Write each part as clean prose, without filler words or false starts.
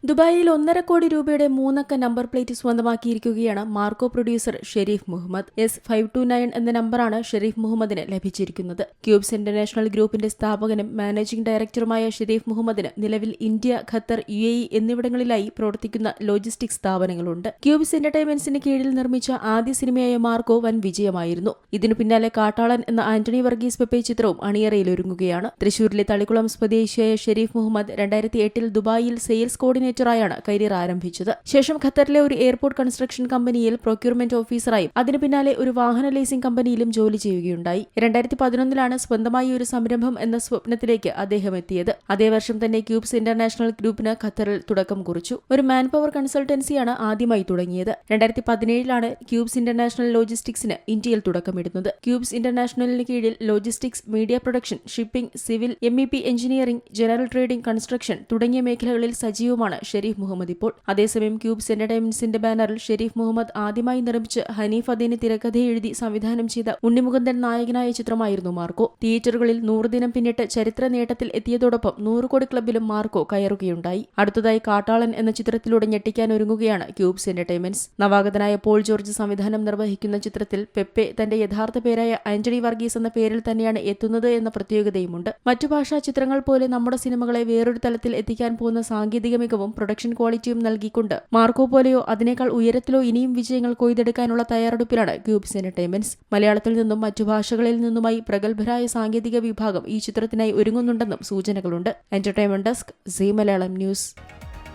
ദുബായിൽ 1.5 കോടി രൂപയുടെ 3 number plate സ്വന്തമാക്കിയിരിക്കുകയാണ് മാർക്കോ പ്രൊഡ്യൂസർ ഷെരീഫ് മുഹമ്മദ്. S529 എന്ന നമ്പറാണ് ഷെരീഫ് മുഹമ്മദിന് ലഭിച്ചിരിക്കുന്നത്. ക്യൂബ്സ് ഇന്റർനാഷണൽ ഗ്രൂപ്പിന്റെ സ്ഥാപകനും മാനേജിംഗ് ഡയറക്ടറുമായ ഷെരീഫ് മുഹമ്മദിന് നിലവിൽ ഇന്ത്യ, ഖത്തർ, UAE എന്നിവിടങ്ങളിലായി പ്രവർത്തിക്കുന്ന ലോജിസ്റ്റിക്സ് സ്ഥാപനങ്ങളുണ്ട്. ക്യൂബ്സ് എന്റർടൈൻമെന്റ്സിന് കീഴിൽ നിർമ്മിച്ച ആദ്യ സിനിമയായ മാർക്കോ വൻ വിജയമായിരുന്നു. ഇതിനു പിന്നാലെ കാട്ടാളൻ എന്ന ആന്റണി വർഗീസ് പെപ്പെ ചിത്രവും അണിയറയിലൊരുങ്ങുകയാണ്. തൃശൂരിലെ തളിക്കുളം സ്വദേശിയായ ഷെരീഫ് മുഹമ്മദ് 2008 ദുബായിൽ സെയിൽസ് കോർഡിനേറ്ററായാണ് കരിയർ ആരംഭിച്ചത്. ശേഷം ഖത്തറിലെ ഒരു എയർപോർട്ട് കൺസ്ട്രക്ഷൻ കമ്പനിയിൽ പ്രൊക്യൂർമെന്റ് ഓഫീസറായും അതിനു പിന്നാലെ ഒരു വാഹന ലീസിംഗ് കമ്പനിയിലും ജോലി ചെയ്യുകയുണ്ടായി. 2011 സ്വന്തമായി ഒരു സംരംഭം എന്ന സ്വപ്നത്തിലേക്ക് അദ്ദേഹം എത്തിയത്. അതേ വർഷം തന്നെ ക്യൂബ്സ് ഇന്റർനാഷണൽ ഗ്രൂപ്പിന് ഖത്തറിൽ തുടക്കം കുറിച്ചു. ഒരു മാൻ പവർ കൺസൾട്ടൻസിയാണ് ആദ്യമായി തുടങ്ങിയത്. 2017 ക്യൂബ്സ് ഇന്റർനാഷണൽ ലോജിസ്റ്റിക്സിന് ഇന്ത്യയിൽ തുടക്കമിടുന്നത്. ക്യൂബ്സ് ഇന്റർനാഷണലിന് കീഴിൽ logistics, media production, shipping, civil, MEP engineering, general trading, construction തുടങ്ങിയ മേഖലകളിൽ സജീവമാണ് ഷെരീഫ് മുഹമ്മദ് ഇപ്പോൾ. അതേസമയം ക്യൂബ്സ് എന്റർടൈൻമെന്റ്സിന്റെ ബാനറിൽ ഷെരീഫ് മുഹമ്മദ് ആദ്യമായി നിർമ്മിച്ച് ഹനീഫ് അദീന് തിരക്കഥ എഴുതി സംവിധാനം ചെയ്ത ഉണ്ണിമുകുന്ദൻ നായകനായ ചിത്രമായിരുന്നു മാർക്കോ. തിയേറ്ററുകളിൽ 100 ദിനം പിന്നിട്ട് ചരിത്ര നേട്ടത്തിൽ എത്തിയതോടൊപ്പം 100 കോടി ക്ലബിലും മാർക്കോ കയറുകയുണ്ടായി. അടുത്തതായി കാട്ടാളൻ എന്ന ചിത്രത്തിലൂടെ ഞെട്ടിക്കാനൊരുങ്ങുകയാണ് ക്യൂബ്സ് എന്റർടൈൻമെന്റ്സ്. നവാഗതനായ പോൾ ജോർജ് സംവിധാനം നിർവഹിക്കുന്ന ചിത്രത്തിൽ പെപ്പെ തന്റെ യഥാർത്ഥ പേരായ ആന്റണി വർഗീസ് എന്ന പേരിൽ തന്നെയാണ് എത്തുന്നത് എന്ന പ്രത്യേകതയുമുണ്ട്. മറ്റു ഭാഷാ ചിത്രങ്ങൾ പോലെ നമ്മുടെ സിനിമകളെ വേറൊരു തലത്തിൽ എത്തിക്കാൻ പോകുന്ന സാങ്കേതിക മികവും പ്രൊഡക്ഷൻ ക്വാളിറ്റിയും നൽകിക്കൊണ്ട് മാർക്കോ പോലെയോ അതിനേക്കാൾ ഉയരത്തിലോ ഇനിയും വിജയങ്ങൾ കൊയ്തെടുക്കാനുള്ള തയ്യാറെടുപ്പിലാണ് ക്യൂബ്സ് എന്റർടൈൻമെന്റ്സ്. മലയാളത്തിൽ നിന്നും മറ്റു ഭാഷകളിൽ നിന്നുമായി പ്രഗത്ഭരായ സാങ്കേതിക വിഭാഗം ഈ ചിത്രത്തിനായി ഒരുങ്ങുന്നുണ്ടെന്നും സൂചനകളുണ്ട്. Entertainment desk, Zee Malayalam News.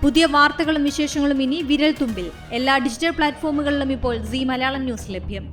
പുതിയ വാർത്തകളും വിശേഷങ്ങളും ഇനി വിരൽ തുമ്പിൽ. എല്ലാ ഡിജിറ്റൽ പ്ലാറ്റ്ഫോമുകളിലും ഇപ്പോൾ സീ മലയാളം ന്യൂസ് ലഭ്യം.